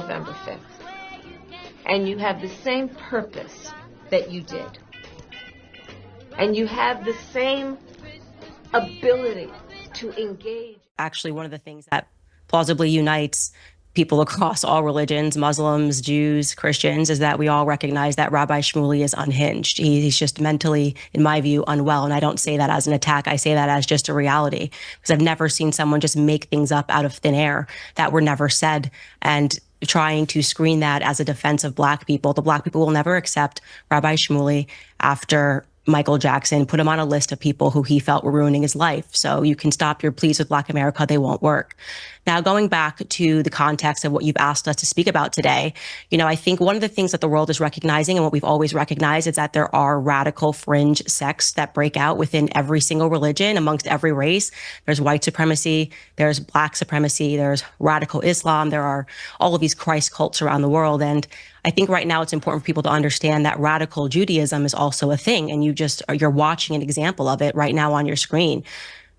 November 5th, and you have the same purpose that you did, and you have the same ability to engage. Actually, one of the things that plausibly unites people across all religions, Muslims, Jews, Christians, is that we all recognize that Rabbi Shmuley is unhinged. He's just mentally, in my view, unwell. And I don't say that as an attack. I say that as just a reality, because I've never seen someone just make things up out of thin air that were never said. And trying to screen that as a defense of Black people. The Black people will never accept Rabbi Shmuley after Michael Jackson put him on a list of people who he felt were ruining his life. So you can stop your pleas with Black America. They won't work. Now, going back to the context of what you've asked us to speak about today, I think one of the things that the world is recognizing, and what we've always recognized, is that there are radical fringe sects that break out within every single religion, amongst every race. There's white supremacy, there's Black supremacy, there's radical Islam, there are all of these Christ cults around the world. And I think right now it's important for people to understand that radical Judaism is also a thing, and you're watching an example of it right now on your screen.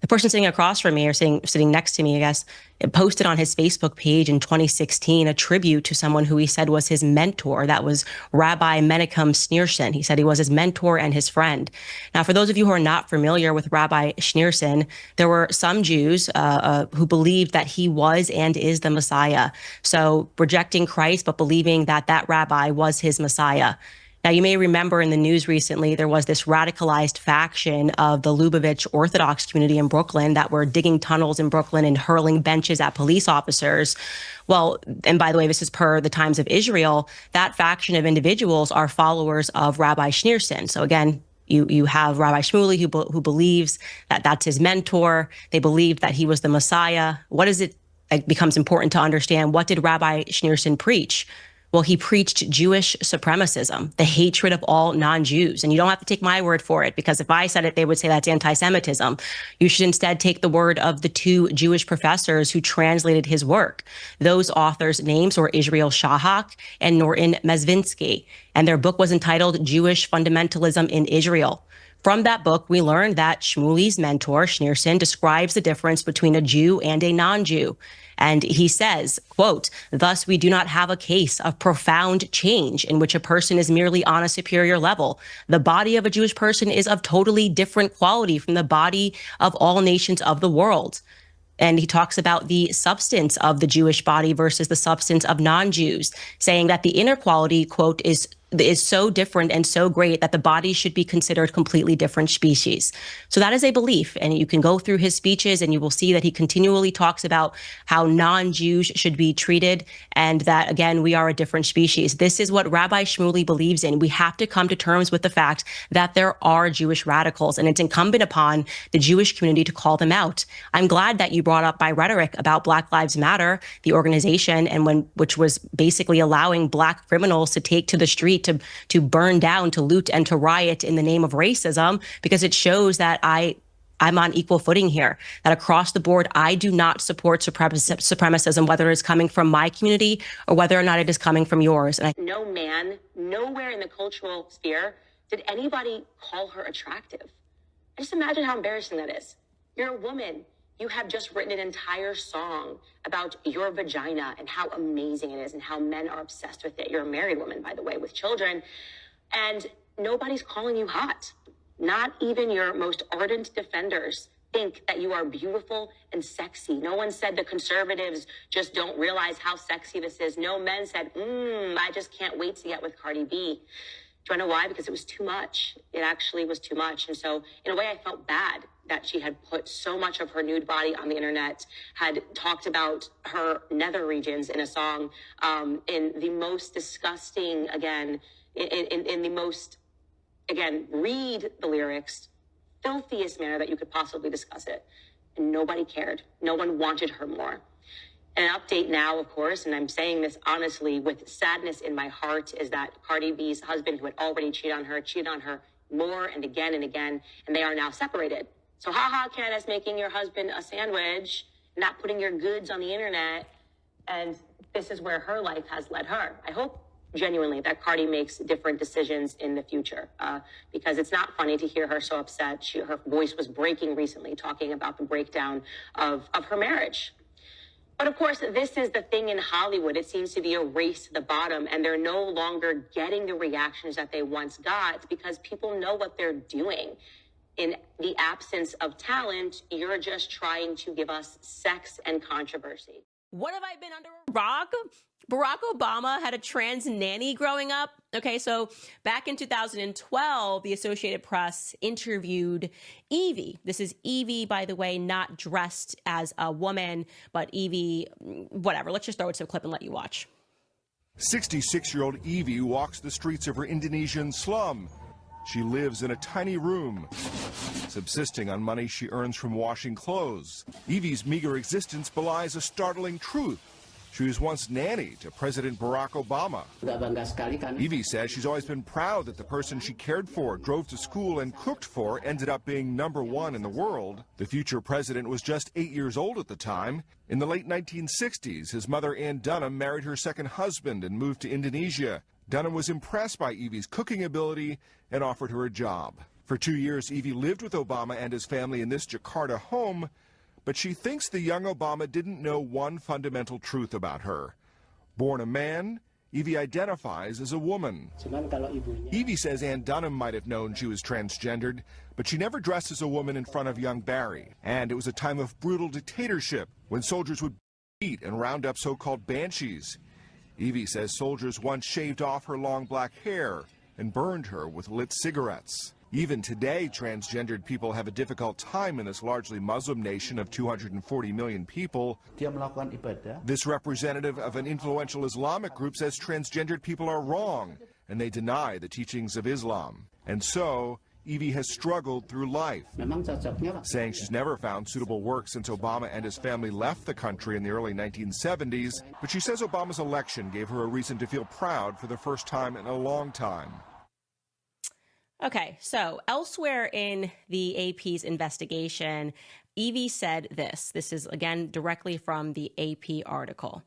The person sitting across from me, or sitting next to me, I guess, it posted on his Facebook page in 2016 a tribute to someone who he said was his mentor. That was Rabbi Menachem Schneerson. He said he was his mentor and his friend. Now, for those of you who are not familiar with Rabbi Schneerson, there were some Jews who believed that he was and is the Messiah. So rejecting Christ, but believing that that rabbi was his Messiah. Now, you may remember in the news recently, there was this radicalized faction of the Lubavitch Orthodox community in Brooklyn that were digging tunnels in Brooklyn and hurling benches at police officers. Well, and by the way, this is per the Times of Israel, that faction of individuals are followers of Rabbi Schneerson. So again, you have Rabbi Shmuley who believes that that's his mentor. They believed that he was the Messiah. What is it? It becomes important to understand, what did Rabbi Schneerson preach? Well, he preached Jewish supremacism, the hatred of all non-Jews. And you don't have to take my word for it, because if I said it, they would say that's anti-Semitism. You should instead take the word of the two Jewish professors who translated his work. Those authors' names were Israel Shahak and Norton Mezvinsky, and their book was entitled Jewish Fundamentalism in Israel. From that book, we learned that Shmuley's mentor, Schneerson, describes the difference between a Jew and a non-Jew. And he says, quote, "Thus, we do not have a case of profound change in which a person is merely on a superior level. The body of a Jewish person is of totally different quality from the body of all nations of the world." And he talks about the substance of the Jewish body versus the substance of non-Jews, saying that the inner quality, quote, is so different and so great that the body should be considered completely different species. So that is a belief. And you can go through his speeches and you will see that he continually talks about how non-Jews should be treated, and that, again, we are a different species. This is what Rabbi Shmuley believes in. We have to come to terms with the fact that there are Jewish radicals, and it's incumbent upon the Jewish community to call them out. I'm glad that you brought up my rhetoric about Black Lives Matter, the organization, which was basically allowing Black criminals to take to the street to burn down, to loot, and to riot in the name of racism, because it shows that I'm on equal footing here, that across the board, I do not support supremacism, whether it's coming from my community or whether or not it is coming from yours. And no man, nowhere in the cultural sphere did anybody call her attractive. I just imagine how embarrassing that is. You're a woman. You have just written an entire song about your vagina and how amazing it is and how men are obsessed with it. You're a married woman, by the way, with children, and nobody's calling you hot. Not even your most ardent defenders think that you are beautiful and sexy. No one said the conservatives just don't realize how sexy this is. No men said, I just can't wait to get with Cardi B. Do you know why? Because it was too much. It actually was too much. And so in a way, I felt bad that she had put so much of her nude body on the internet, had talked about her nether regions in a song, in the most disgusting, again, in the most, again, read the lyrics, filthiest manner that you could possibly discuss it. And nobody cared. No one wanted her more. And an update now, of course, and I'm saying this honestly with sadness in my heart, is that Cardi B's husband, who had already cheated on her more and again, and they are now separated. So Candace, making your husband a sandwich, not putting your goods on the internet. And this is where her life has led her. I hope genuinely that Cardi makes different decisions in the future, because it's not funny to hear her so upset. Her voice was breaking recently, talking about the breakdown of her marriage. But of course, this is the thing in Hollywood. It seems to be a race to the bottom, and they're no longer getting the reactions that they once got because people know what they're doing. In the absence of talent, you're just trying to give us sex and controversy. What have I been under a rock? Barack Obama had a trans nanny growing up. Okay, so back in 2012, the Associated Press interviewed Evie. This is Evie, by the way, not dressed as a woman, but Evie, whatever. Let's just throw it to a clip and let you watch. 66-year-old Evie walks the streets of her Indonesian slum. She lives in a tiny room, subsisting on money she earns from washing clothes. Evie's meager existence belies a startling truth. She was once nanny to President Barack Obama. Evie says she's always been proud that the person she cared for, drove to school, and cooked for ended up being #1 in the world. The future president was just 8 years old at the time. In the late 1960s, his mother, Ann Dunham, married her second husband and moved to Indonesia. Dunham was impressed by Evie's cooking ability and offered her a job. For 2 years, Evie lived with Obama and his family in this Jakarta home, but she thinks the young Obama didn't know one fundamental truth about her. Born a man, Evie identifies as a woman. Evie says Ann Dunham might have known she was transgendered, but she never dressed as a woman in front of young Barry. And it was a time of brutal dictatorship when soldiers would beat and round up so-called banshees. Evie says soldiers once shaved off her long black hair and burned her with lit cigarettes. Even today, transgendered people have a difficult time in this largely Muslim nation of 240 million people. This representative of an influential Islamic group says transgendered people are wrong, and they deny the teachings of Islam. And so, Evie has struggled through life, saying she's never found suitable work since Obama and his family left the country in the early 1970s, but she says Obama's election gave her a reason to feel proud for the first time in a long time. Okay, so elsewhere in the AP's investigation, Evie said this. This is, again, directly from the AP article.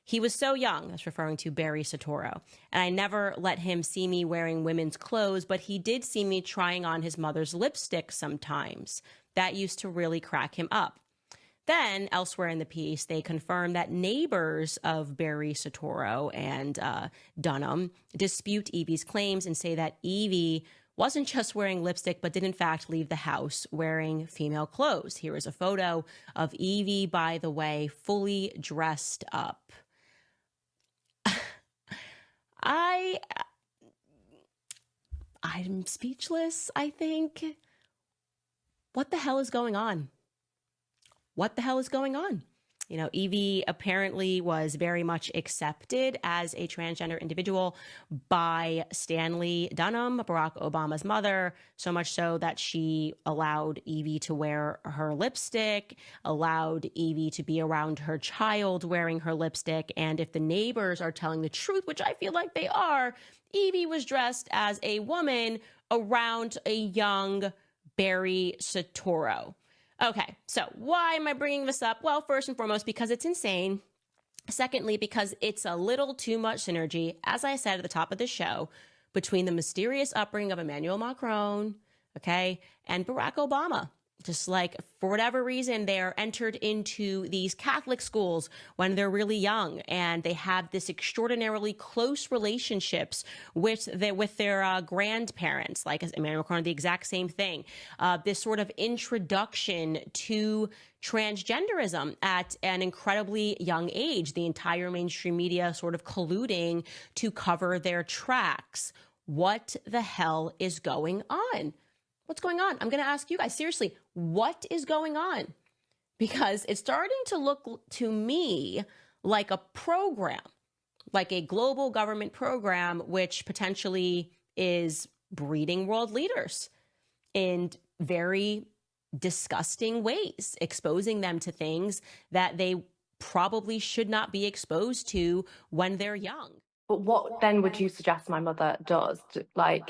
He was so young, that's referring to Barry Soetoro, and I never let him see me wearing women's clothes, but he did see me trying on his mother's lipstick sometimes. That used to really crack him up. Then, elsewhere in the piece, they confirm that neighbors of Barry Soetoro and Dunham dispute Evie's claims and say that Evie wasn't just wearing lipstick, but did in fact leave the house wearing female clothes. Here is a photo of Evie, by the way, fully dressed up. I'm speechless, I think. What the hell is going on? What the hell is going on? You know, Evie apparently was very much accepted as a transgender individual by Stanley Dunham, Barack Obama's mother, so much so that she allowed Evie to wear her lipstick, allowed Evie to be around her child wearing her lipstick. And if the neighbors are telling the truth, which I feel like they are, Evie was dressed as a woman around a young Barry Soetoro. Okay, so why am I bringing this up? Well, first and foremost, because it's insane. Secondly, because it's a little too much synergy, as I said at the top of the show, between the mysterious upbringing of Emmanuel Macron, okay, and Barack Obama. Just like, for whatever reason, they are entered into these Catholic schools when they're really young, and they have this extraordinarily close relationships with their grandparents, like Emmanuel Macron, the exact same thing. This sort of introduction to transgenderism at an incredibly young age, the entire mainstream media sort of colluding to cover their tracks. What the hell is going on? What's going on? I'm going to ask you guys, seriously, what is going on? Because it's starting to look to me like a program, like a global government program, which potentially is breeding world leaders in very disgusting ways, exposing them to things that they probably should not be exposed to when they're young. But what then would you suggest my mother does? Try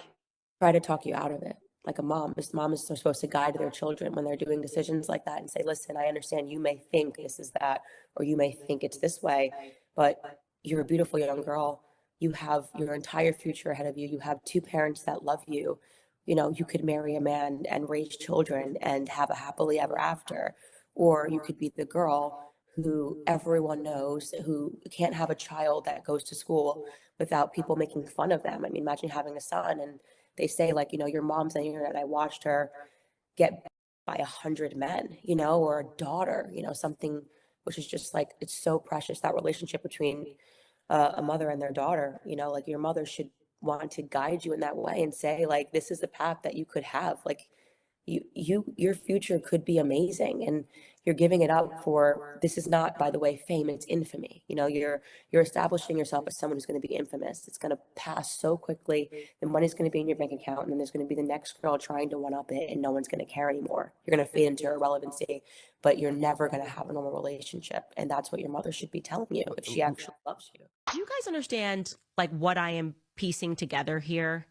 to talk you out of it. Like a mom is supposed to guide their children when they're doing decisions like that and say, listen, I understand you may think this is that, or you may think it's this way, but you're a beautiful young girl. You have your entire future ahead of you. You have two parents that love you. You know, you could marry a man and raise children and have a happily ever after, or you could be the girl who everyone knows, who can't have a child that goes to school without people making fun of them. I mean, imagine having a son and they say, like, you know, your mom's on the internet, I watched her get by 100 men, you know, or a daughter, you know, something which is just like, it's so precious, that relationship between a mother and their daughter, you know, like your mother should want to guide you in that way and say, like, this is the path that you could have. Like, your future could be amazing, and you're giving it up for, this is not, by the way, fame, it's infamy. You know, you're establishing yourself as someone who's going to be infamous. It's going to pass so quickly. The money's going to be in your bank account, and then there's going to be the next girl trying to one up it, and no one's going to care anymore. You're going to fade into irrelevancy, but you're never going to have a normal relationship. And that's what your mother should be telling you if she actually loves you. Do you guys understand like what I am piecing together here?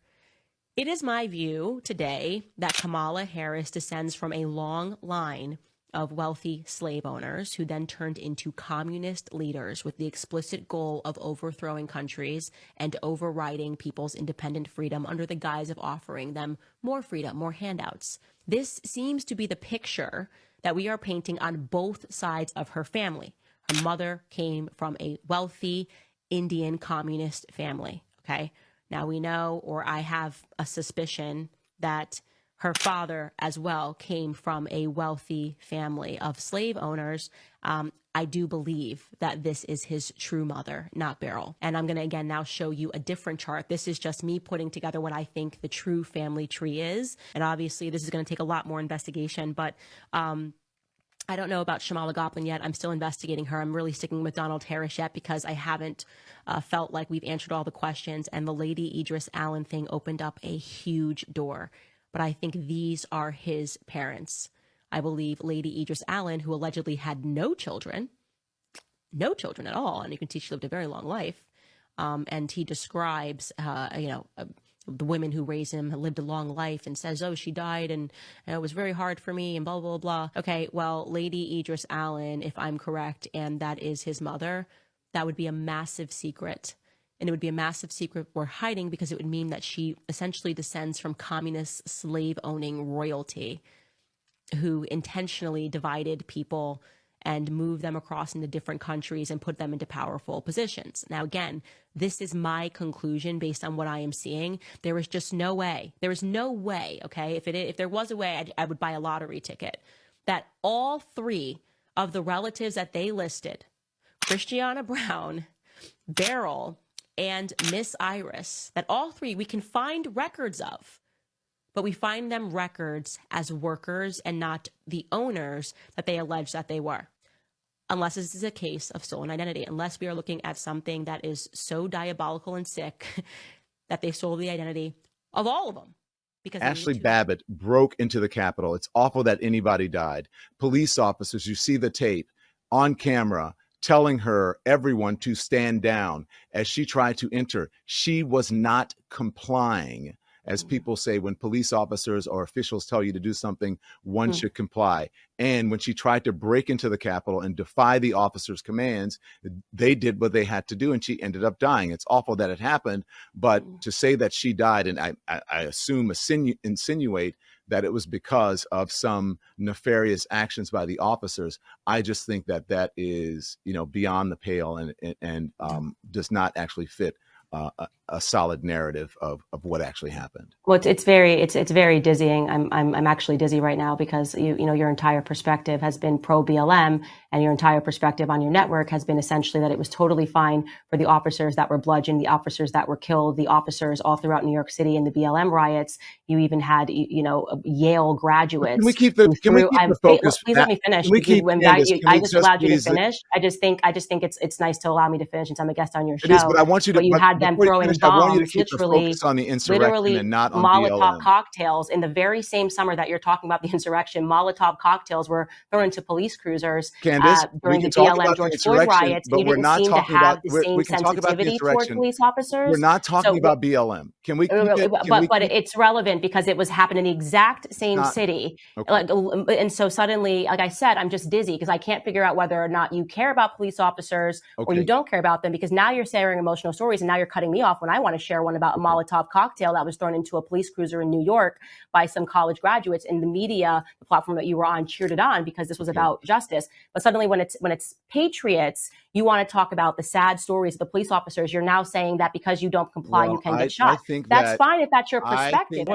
It is my view today that Kamala Harris descends from a long line of wealthy slave owners who then turned into communist leaders with the explicit goal of overthrowing countries and overriding people's independent freedom under the guise of offering them more freedom, more handouts. This seems to be the picture that we are painting on both sides of her family. Her mother came from a wealthy Indian communist family, okay? Now we know, or I have a suspicion, that her father as well came from a wealthy family of slave owners. I do believe that this is his true mother, not Beryl. And I'm going to again now show you a different chart. This is just me putting together what I think the true family tree is. And obviously this is going to take a lot more investigation, but I don't know about Shamala Goplin yet. I'm still investigating her. I'm really sticking with Donald Harris yet because I haven't felt like we've answered all the questions. And the Lady Idris Allen thing opened up a huge door. But I think these are his parents. I believe Lady Idris Allen, who allegedly had no children at all, and you can see she lived a very long life. And he describes, the women who raised him lived a long life and says, oh, she died and it was very hard for me and blah, blah, blah. Okay, well, Lady Idris Allen, if I'm correct, and that is his mother, that would be a massive secret. And it would be a massive secret we're hiding because it would mean that she essentially descends from communist slave-owning royalty who intentionally divided people and moved them across into different countries and put them into powerful positions. Now, again, this is my conclusion based on what I am seeing. There is just no way. There is no way, okay? If there was a way, I would buy a lottery ticket, that all three of the relatives that they listed, Christiana Brown, Beryl, and Miss Iris, that all three we can find records of, but we find them records as workers and not the owners that they allege that they were. Unless this is a case of stolen identity, unless we are looking at something that is so diabolical and sick that they stole the identity of all of them. Because Ashley Babbitt broke into the Capitol. It's awful that anybody died. Police officers, you see the tape on camera, telling her, everyone, to stand down as she tried to enter. She was not complying. As people say, when police officers or officials tell you to do something, one should comply. And when she tried to break into the Capitol and defy the officers' commands, they did what they had to do, and she ended up dying. It's awful that it happened, but to say that she died, and I assume insinuate that it was because of some nefarious actions by the officers, I just think that that is, beyond the pale and does not actually fit a solid narrative of what actually happened. Well, it's very dizzying. I'm actually dizzy right now because your entire perspective has been pro BLM, and your entire perspective on your network has been essentially that it was totally fine for the officers that were bludgeoned, the officers that were killed, the officers all throughout New York City in the BLM riots. You even had Yale graduates. Can we keep the focus? Please let me finish. I just allowed you to finish. I just think it's nice to allow me to finish since I'm a guest on your show. It is, but I want you to. But you had them throwing bombs, I want you to keep the focus on the insurrection and not on Molotov BLM. cocktails. In the very same summer that you're talking about the insurrection, Molotov cocktails were thrown into police cruisers Candace, during the BLM George Floyd riots. You didn't seem to have the same sensitivity towards police officers. We're not talking about BLM. Can we? But it's relevant because it was happening in the exact same city. Okay. And so suddenly, like I said, I'm just dizzy because I can't figure out whether or not you care about police officers or you don't care about them, because now you're sharing emotional stories and now you're cutting me off when I want to share one about a Molotov cocktail that was thrown into a police cruiser in New York by some college graduates, and the media, the platform that you were on, cheered it on because this was about justice. But suddenly when it's patriots, you want to talk about the sad stories of the police officers. You're now saying that because you don't comply, you can get shot. That's fine if that's your perspective.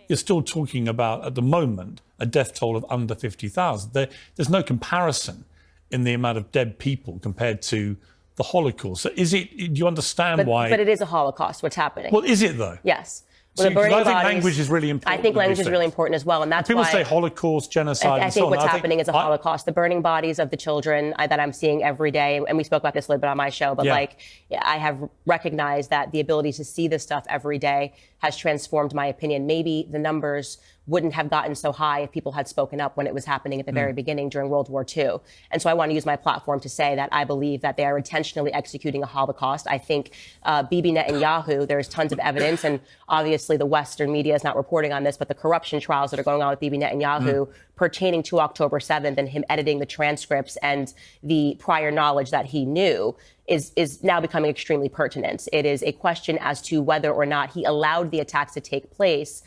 You're still talking about, at the moment, a death toll of under 50,000. There's no comparison in the amount of dead people compared to the Holocaust. So do you understand why? But it is a Holocaust, what's happening. Well, is it though? Yes. So, I think language is really important. I think language is really important as well. And that's people why say Holocaust, genocide, I think what's happening is a Holocaust. The burning bodies of the children that I'm seeing every day, and we spoke about this a little bit on my show, but I have recognized that the ability to see this stuff every day has transformed my opinion. Maybe the numbers wouldn't have gotten so high if people had spoken up when it was happening at the very beginning during World War II. And so I want to use my platform to say that I believe that they are intentionally executing a Holocaust. I think Bibi Netanyahu, there's tons of evidence, and obviously the Western media is not reporting on this, but the corruption trials that are going on with Bibi Netanyahu pertaining to October 7th and him editing the transcripts and the prior knowledge that he knew is now becoming extremely pertinent. It is a question as to whether or not he allowed the attacks to take place,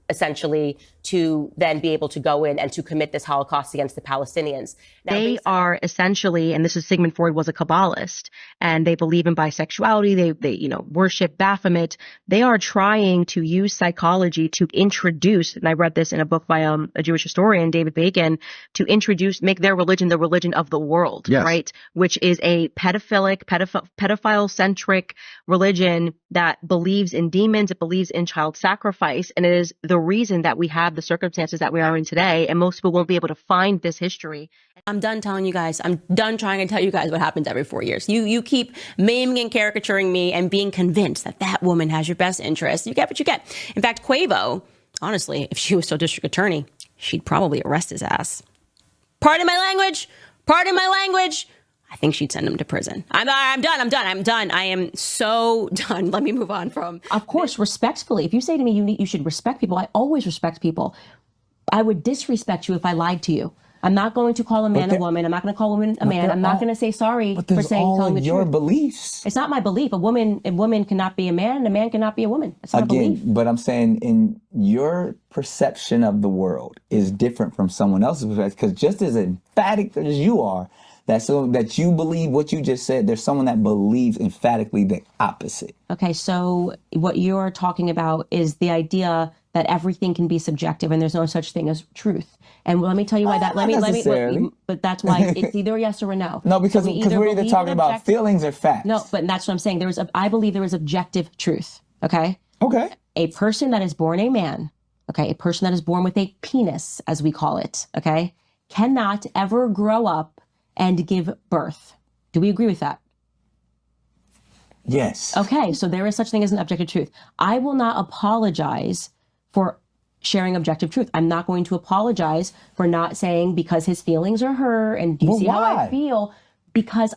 essentially to then be able to go in and to commit this Holocaust against the Palestinians. Now, they are essentially, and this is Sigmund Freud was a Kabbalist, and they believe in bisexuality. They worship Baphomet. They are trying to use psychology to introduce, and I read this in a book by a Jewish historian, David Bacon, to make their religion the religion of the world, right? Which is a pedophile-centric religion that believes in demons. It believes in child sacrifice, and it is the reason that we have the circumstances that we are in today, and most people won't be able to find this history. I'm done telling you guys. I'm done trying to tell you guys what happens every 4 years. You keep maiming and caricaturing me and being convinced that that woman has your best interest. You get what you get. In fact, Quavo, honestly, if she was still district attorney, she'd probably arrest his ass. Pardon my language. Pardon my language. I think she'd send him to prison. I'm done. I am so done. Let me move on from. Of course, respectfully. If you say to me you should respect people, I always respect people. I would disrespect you if I lied to you. I'm not going to call a man a woman. I'm not going to call a woman a man. I'm not going to say sorry for telling the truth. Your beliefs. It's not my belief. A woman cannot be a man, and a man cannot be a woman. It's not a belief. But I'm saying in your perception of the world is different from someone else's perspective, because just as emphatic as you are, that you believe what you just said, there's someone that believes emphatically the opposite. Okay, so what you're talking about is the idea that everything can be subjective and there's no such thing as truth. And let me tell you why that. But that's why it's either yes or a no. No, because we're either talking about feelings or facts. No, but that's what I'm saying. I believe there is objective truth. Okay. Okay. A person that is born a man, okay, a person that is born with a penis, as we call it, okay, cannot ever grow up and give birth. Do we agree with that? Yes. Okay, so there is such thing as an objective truth. I will not apologize for sharing objective truth. I'm not going to apologize for not saying because his feelings are hurt and do you see how I feel? Because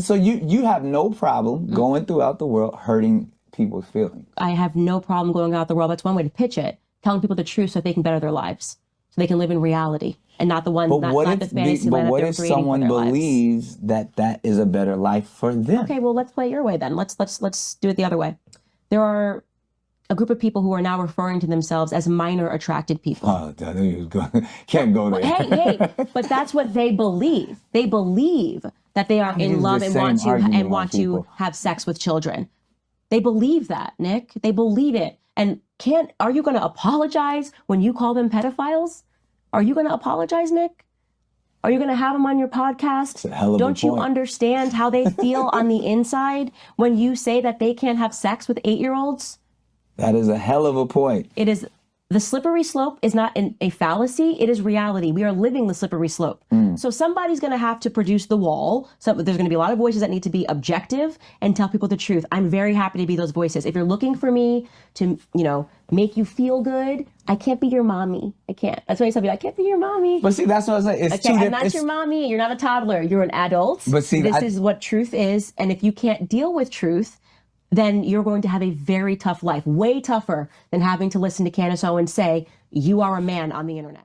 so you have no problem going throughout the world hurting people's feelings. I have no problem going out the world. That's one way to pitch it. Telling people the truth so they can better their lives. So they can live in reality and not the one, not the fantasy land that they're creating for their lives. But what if someone believes that that is a better life for them? Okay, well, let's play it your way then. Let's do it the other way. There are a group of people who are now referring to themselves as minor attracted people. Oh, I knew you was going. Can't go there. Hey, but that's what they believe. They believe that they are in love and want to have sex with children. They believe that, Nick. They believe it. And are you going to apologize when you call them pedophiles? Are you going to apologize, Nick? Are you going to have them on your podcast? Don't you understand how they feel on the inside when you say that they can't have sex with 8-year-olds? That is a hell of a point. It is. The slippery slope is not a fallacy. It is reality. We are living the slippery slope. So somebody's going to have to produce the wall. So there's going to be a lot of voices that need to be objective and tell people the truth. I'm very happy to be those voices. If you're looking for me to, make you feel good, I can't be your mommy. I can't. That's why I tell people, I can't be your mommy. But see, that's what I was saying. It's I'm not your mommy. You're not a toddler. You're an adult. But see, this is what truth is. And if you can't deal with truth, then you're going to have a very tough life, way tougher than having to listen to Candace Owens say, you are a man on the internet.